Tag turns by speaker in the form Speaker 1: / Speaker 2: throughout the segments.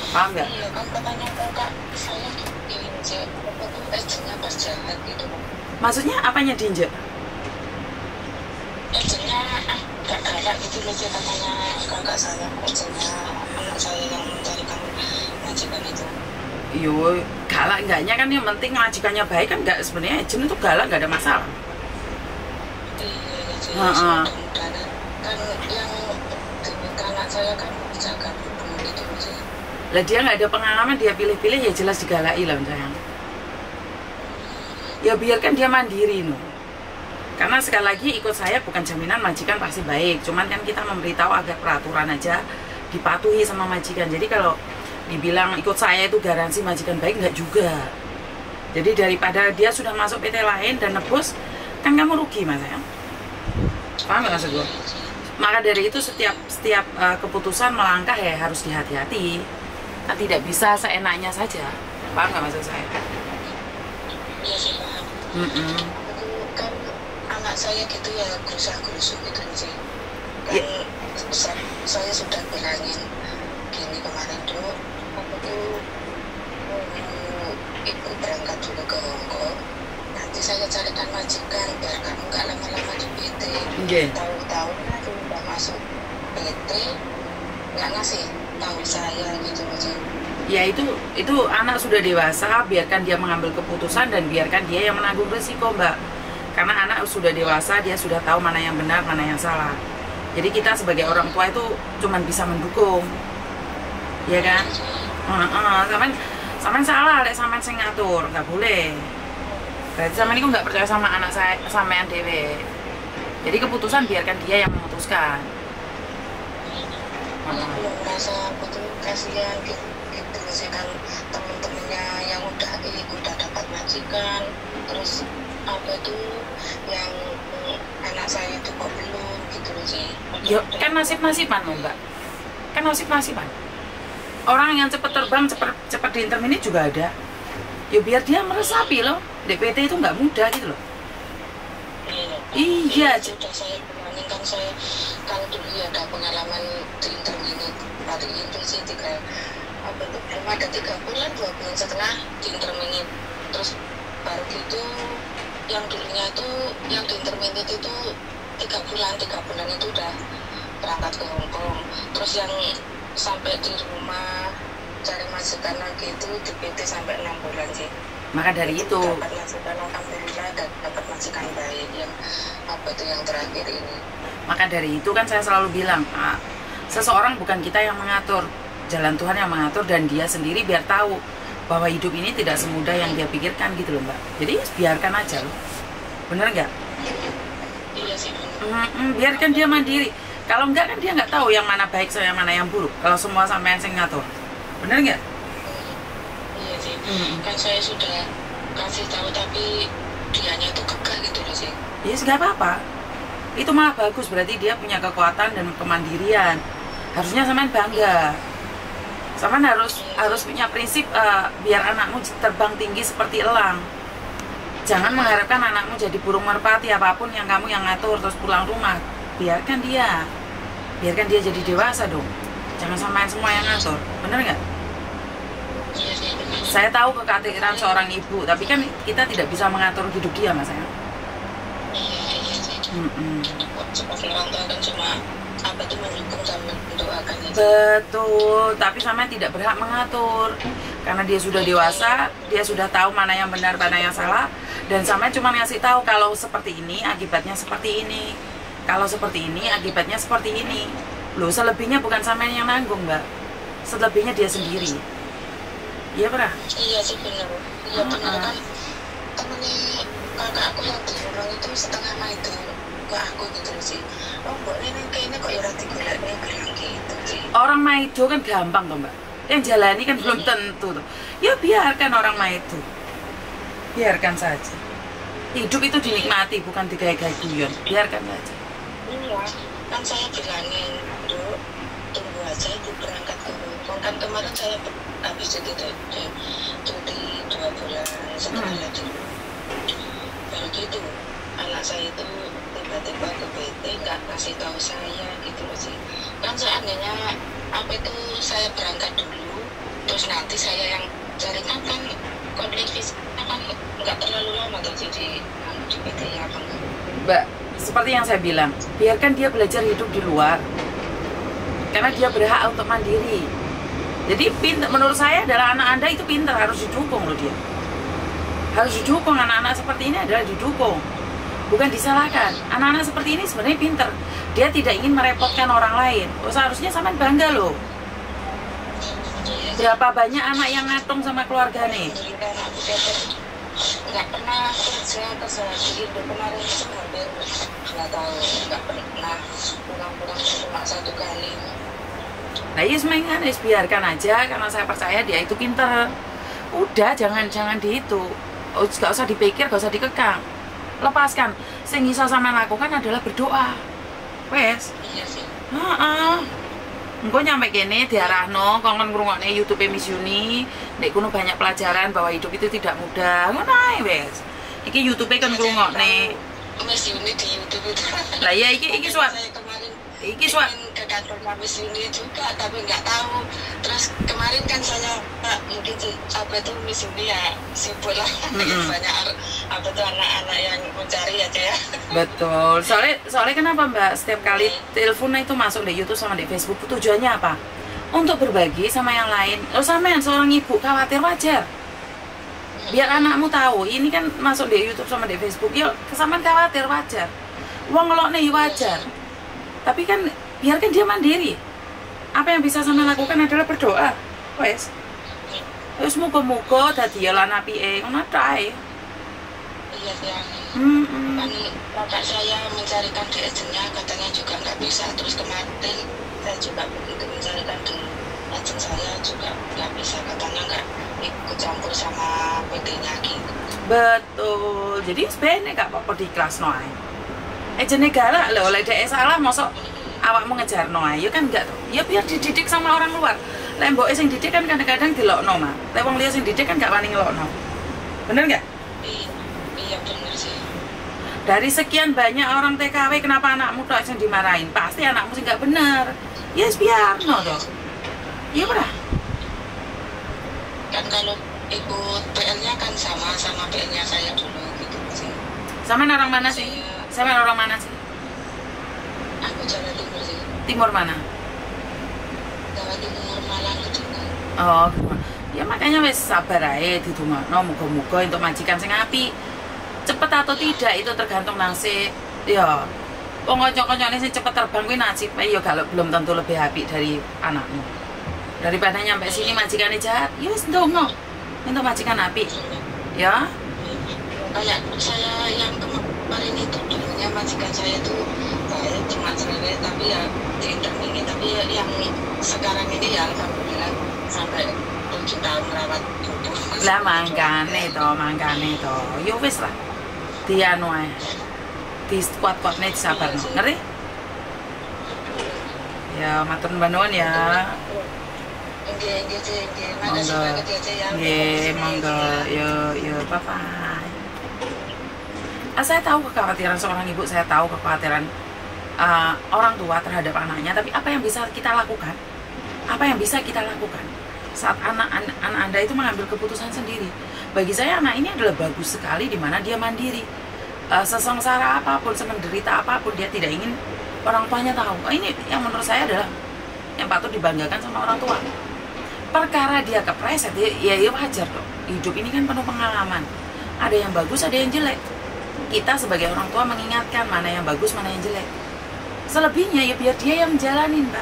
Speaker 1: Paham nggak?
Speaker 2: Iya kan katanya kakak saya diinjek apa tuh esnya pas jahat gitu.
Speaker 1: Maksudnya apanya diinjek?
Speaker 2: Esnya agak galak gitu loh sih katanya kakak saya, esnya anak saya yang mencarikan majikan itu.
Speaker 1: Yo, galak enggaknya kan yang penting majikannya baik kan, nggak sebenarnya agent itu galak nggak ada masalah.
Speaker 2: Iya sih,
Speaker 1: Heeh.
Speaker 2: mudah-mudahan kan yang diminta anak saya kan jaga benar gitu loh sih.
Speaker 1: Lah dia nggak ada pengalaman, dia pilih-pilih ya jelas digalai lah sayang. Ya biarkan dia mandiri no. Karena sekali lagi ikut saya bukan jaminan majikan pasti baik, cuman kan kita memberitahu agar peraturan aja dipatuhi sama majikan. Jadi kalau dibilang ikut saya itu garansi majikan baik, nggak juga. Jadi daripada dia sudah masuk PT lain dan nebus, kan kamu rugi mas sayang. Paham nggak maksud gue? Maka dari itu setiap keputusan melangkah ya harus dihati-hati. Kan tidak bisa seenaknya saja. Paham nggak maksud saya?
Speaker 2: Iya sih paham. Itu kan anak saya gitu ya gerusa-gerusu gitu sih. Kan saya sudah bilangin gini kemarin tuh, aku tuh ibu berangkat dulu ke Hongkong. Nanti saya carikan majikan biar kamu nggak lama-lama di PT. Tahu-tahu tuh udah masuk PT nggak ngasih tahu saya gitu aja.
Speaker 1: Ya itu anak sudah dewasa, biarkan dia mengambil keputusan dan biarkan dia yang menanggung resiko mbak. Karena anak sudah dewasa, dia sudah tahu mana yang benar, mana yang salah. Jadi kita sebagai orang tua itu cuman bisa mendukung, ya kan? Saman salah, lek saman sing ngatur, nggak boleh. Berarti saman itu nggak percaya sama anak saya, sama yang dewe. Jadi keputusan biarkan dia yang memutuskan.
Speaker 2: Belum merasa betul kasihan gitu sih kan temen-temennya yang udah dapat majikan, terus apa tuh yang anak saya itu kok belum gitu loh sih.
Speaker 1: Ya kan nasib-nasiban loh mbak, kan nasib-nasiban. Orang yang cepat terbang, cepat diinterminate juga ada. Ya biar dia meresapi loh, DPT itu nggak mudah gitu loh. Iya.
Speaker 2: Sudah saya bilangin kan, saya kan dulu ya ada pengalaman diinterminate hari itu sih belum ada 3 bulan 2 bulan setelah diinterminate, terus baru gitu yang dulunya itu yang diinterminate itu 3 bulan itu udah berangkat ke Hongkong, terus yang sampai di rumah cari majikan lagi itu di PT sampai 6 bulan sih.
Speaker 1: Maka dari itu
Speaker 2: dapat majikan alhamdulillah, dapat majikan baik yang apa tuh yang terakhir ini.
Speaker 1: Maka dari itu kan saya selalu bilang, seseorang bukan kita yang mengatur, jalan Tuhan yang mengatur, dan dia sendiri biar tahu bahwa hidup ini tidak semudah yang dia pikirkan gitu loh mbak. Jadi biarkan aja loh, bener nggak?
Speaker 2: Iya sih.
Speaker 1: Biarkan dia mandiri. Kalau enggak kan dia nggak tahu yang mana baik sama yang mana yang buruk. Kalau semua sampean yang ngatur, bener nggak?
Speaker 2: Iya sih. Kan saya sudah kasih tahu tapi dianya tuh kekeh gitu loh sih.
Speaker 1: Ya yes, nggak apa-apa. Itu malah bagus, berarti dia punya kekuatan dan kemandirian. Harusnya sampean bangga. Sampean harus punya prinsip biar anakmu terbang tinggi seperti elang. Jangan mengharapkan anakmu jadi burung merpati, apapun yang kamu yang ngatur terus pulang rumah. Biarkan dia jadi dewasa dong. Jangan sampean semua yang ngatur, bener nggak?
Speaker 2: Iya sih.
Speaker 1: Saya tahu kekhawatiran seorang ibu, tapi kan kita tidak bisa mengatur hidup dia mas ya.
Speaker 2: Iya sih. Sebagai orang tua kan cuma apa tuh mendukung dan mendoakan aja.
Speaker 1: Betul, tapi sama tidak berhak mengatur karena dia sudah dewasa, dia sudah tahu mana yang benar, mana yang salah, dan sama cuma ngasih tahu kalau seperti ini akibatnya seperti ini, kalau seperti ini akibatnya seperti ini. Loh, selebihnya bukan sama yang nanggung mbak, selebihnya dia sendiri. Iya pernah?
Speaker 2: Iya sih benar. Iya benar kan temennya kakak aku yang di rumah itu setengah itu ke aku gitu sih. Oh mbak ini kayaknya kok ya rati gulanya bilang gitu sih.
Speaker 1: Orang maido kan gampang tuh mbak, yang jalani kan belum tentu tuh. Ya biarkan orang maido, biarkan saja. Hidup itu dinikmati, bukan digaya-gaya guyon. Biarkan saja.
Speaker 2: Iya, kan saya bilangin dulu tunggu aja ibu berangkat ke Hongkong. Kan kemarin saya habis cuti 2 bulan setelah lagi. Baru gitu anak saya itu tiba-tiba ke PT nggak kasih tahu saya gitu loh sih. Kan seandainya apa itu saya berangkat dulu terus nanti saya yang cari makan, kondisi kan nggak terlalu lama tuh jadi di PT ya Bang.
Speaker 1: Mbak, seperti yang saya bilang, biarkan dia belajar hidup di luar, karena dia berhak untuk mandiri. Jadi menurut saya adalah anak Anda itu pintar, harus didukung loh dia. Harus didukung, anak-anak seperti ini adalah didukung, bukan disalahkan. Anak-anak seperti ini sebenarnya pintar, dia tidak ingin merepotkan orang lain. Oh, seharusnya sampean bangga loh. Berapa banyak anak yang ngatung sama keluarga nih?
Speaker 2: Nggak pernah kerja kesehari itu kemarin hampir nggak tahu, nggak pernah pulang-pulang cuma 1 kali.
Speaker 1: Nah, iya semengan, biarkan aja, karena saya percaya dia itu pinter. Udah, jangan di itu. Oh, gak usah dipikir, gak usah dikekang. Lepaskan. Sing iso sampean lakukan adalah berdoa. Wes.
Speaker 2: Iya sih.
Speaker 1: Engko nyampe kene diarahno kon ngrungokne YouTube Miss Yuni, nek kono banyak pelajaran bahwa hidup itu tidak mudah. Ngono ae wes. Iki YouTube kan ngrungokne
Speaker 2: Miss Yuni di YouTube itu.
Speaker 1: Lah ya iki suat. Iki suat
Speaker 2: ke kantor Miss Yuni juga tapi nggak tahu. Terus kemarin kan saya mungkin apa itu Miss Yuni ya sibuk lah. Banyak apa tuh anak-anak yang mencari aja ya.
Speaker 1: Betul. Soalnya kenapa Mbak setiap kali telepon itu masuk di YouTube sama di Facebook tujuannya apa? Untuk berbagi sama yang lain. Lo sampean seorang ibu khawatir wajar. Biar anakmu tahu ini kan masuk di YouTube sama di Facebook. Yuk, kesamaan khawatir wajar. Wong ngelokne wajar. Tapi kan biarkan dia mandiri. Apa yang bisa sama lakukan adalah berdoa. Wes. Wes muga-muga dadi ya lan apike ngono tae.
Speaker 2: Iya sih. Kan bapak saya mencarikan di agentnya katanya juga nggak bisa. Terus kemarin saya juga begitu mencarikan di agent saya juga nggak bisa, katanya nggak ikut campur sama PT-nya gitu.
Speaker 1: Betul. Jadi sebenarnya nggak apa-apa di kelas noai. Agentnya galak loh, oleh dia salah masuk awakmu ngejar noai. Ya kan enggak tuh. Ya biar dididik sama orang luar. Lemboke sing didik kan kadang-kadang dilokno mah. Tapi wong liya sing didik kan gak wani ngelokno. Bener nggak?
Speaker 2: Iya bener sih.
Speaker 1: Dari sekian banyak orang TKW, kenapa anakmu tuh yang dimarahin? Pasti anakmu sih nggak bener. Ya biarno toh. Iya benar.
Speaker 2: Kan kalau ikut PL-nya kan sama PL-nya saya dulu gitu sih.
Speaker 1: Sama orang mana sih? Sama orang mana sih?
Speaker 2: Aku Jawa Timur sih.
Speaker 1: Timur mana?
Speaker 2: Jawa Timur Malang gitu kan.
Speaker 1: Oh, ya makanya wes sabar aja di rumah. No, moga-moga untuk majikan sing api. Cepet atau tidak itu tergantung nasib. Ya, pokoknya sih cepet terbang kuwi nasib. Ya kalau belum tentu lebih apik dari anakmu. Daripada nyampe sini majikannya jahat, ya wes ndonga. Untuk majikan api. Ya.
Speaker 2: Kayak saya yang kemarin itu dulunya majikan saya tuh baik cuma cerewet tapi ya diintermingi, tapi ya, yang sekarang ini ya alhamdulillah sampai 7 tahun merawat ibu.
Speaker 1: Lah mangkane to. Yo wis lah. Dianu ae. Di kuat-kuatne disabarno. Ngerti? Ya matur nuwun ya.
Speaker 2: Nggih. Makasih banget ya.
Speaker 1: Nggih, monggo. Yo, bye-bye. Saya tahu kekhawatiran seorang ibu, saya tahu kekhawatiran orang tua terhadap anaknya, tapi apa yang bisa kita lakukan? Apa yang bisa kita lakukan saat anak Anda itu mengambil keputusan sendiri? Bagi saya anak ini adalah bagus sekali di mana dia mandiri. Sesengsara apapun, semenderita apapun, dia tidak ingin orang tuanya tahu. Ini yang menurut saya adalah yang patut dibanggakan sama orang tua. Perkara dia kepreset, ya wajar kok. Hidup ini kan penuh pengalaman. Ada yang bagus, ada yang jelek. Kita sebagai orang tua mengingatkan mana yang bagus, mana yang jelek. Selebihnya ya biar dia yang jalanin, Pak.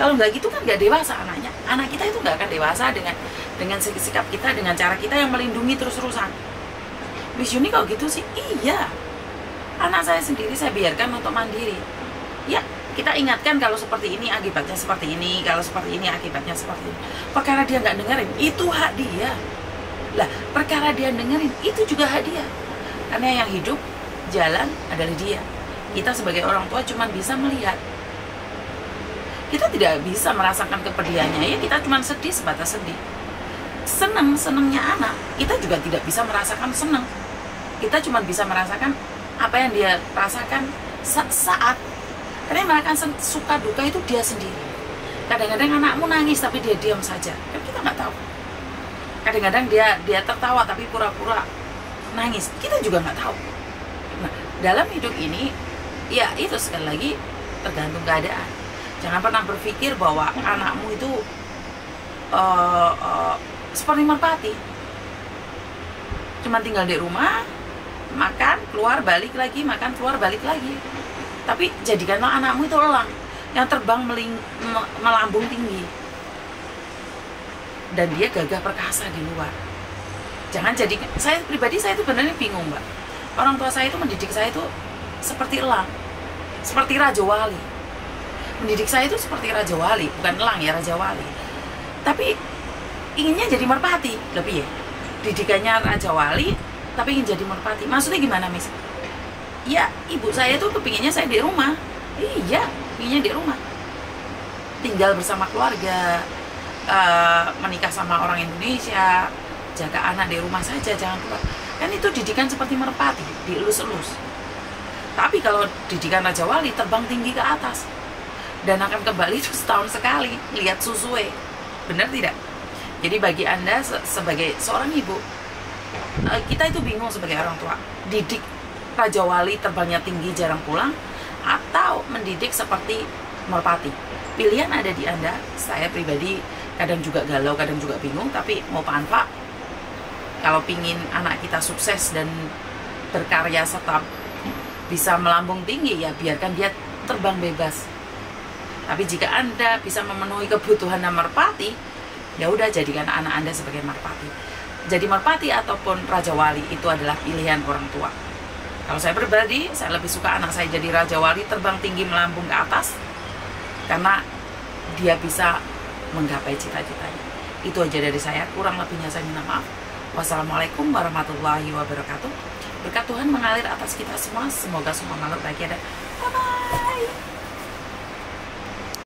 Speaker 1: Kalau nggak gitu kan nggak dewasa anaknya. Anak kita itu nggak akan dewasa dengan sikap kita, dengan cara kita yang melindungi terus-terusan. Miss Yuni kok gitu sih? Iya. Anak saya sendiri saya biarkan untuk mandiri. Ya, kita ingatkan kalau seperti ini akibatnya seperti ini, kalau seperti ini akibatnya seperti ini. Perkara dia nggak dengerin, itu hak dia. Lah, perkara dia dengerin, itu juga hak dia. Karena yang hidup, jalan adalah dia. Kita sebagai orang tua cuma bisa melihat. Kita tidak bisa merasakan kepedihannya, ya kita cuma sedih sebatas sedih. Senangnya anak, kita juga tidak bisa merasakan senang. Kita cuma bisa merasakan apa yang dia rasakan saat. Karena merasakan suka duka itu dia sendiri. Kadang-kadang anakmu nangis tapi dia diam saja, kan kita nggak tahu. Kadang-kadang dia tertawa tapi pura-pura nangis, kita juga nggak tahu. Nah, dalam hidup ini ya itu sekali lagi tergantung keadaan. Jangan pernah berpikir bahwa anakmu itu seperti merpati, cuma tinggal di rumah, makan, keluar, balik lagi, makan, keluar, balik lagi. Tapi jadikanlah anakmu itu elang yang terbang melambung tinggi, dan dia gagah perkasa di luar. Jangan jadi, saya pribadi saya itu benar-benar bingung, Mbak. Orang tua saya itu mendidik saya itu seperti elang, seperti Raja Wali. Mendidik saya itu seperti Raja Wali, bukan elang ya, Raja Wali. Tapi inginnya jadi merpati, lebih ya. Didikannya Raja Wali, tapi ingin jadi merpati. Maksudnya gimana, Miss? Ya, ibu saya itu kepinginnya saya di rumah. Iya, pinginnya di rumah. Tinggal bersama keluarga, menikah sama orang Indonesia, jaga anak di rumah saja, jangan keluar. Kan itu didikan seperti merpati, dielus-elus. Tapi kalau didikan Raja Wali, terbang tinggi ke atas, dan akan kembali itu setahun sekali, lihat susue. Benar tidak? Jadi bagi Anda sebagai seorang ibu, kita itu bingung sebagai orang tua. Didik Raja Wali terbangnya tinggi, jarang pulang, atau mendidik seperti merpati. Pilihan ada di Anda. Saya pribadi kadang juga galau, kadang juga bingung, tapi mau Pak, kalau pingin anak kita sukses dan berkarya serta bisa melambung tinggi, ya biarkan dia terbang bebas. Tapi jika Anda bisa memenuhi kebutuhan merpati, ya udah jadikan anak Anda sebagai merpati. Jadi merpati ataupun Raja Wali itu adalah pilihan orang tua. Kalau saya pribadi, saya lebih suka anak saya jadi Raja Wali, terbang tinggi melambung ke atas, karena dia bisa menggapai cita-citanya. Itu aja dari saya, kurang lebihnya saya minta maaf. Wassalamualaikum warahmatullahi wabarakatuh. Berkat Tuhan mengalir atas kita semua. Semoga semua makhluk bahagia dan bye-bye.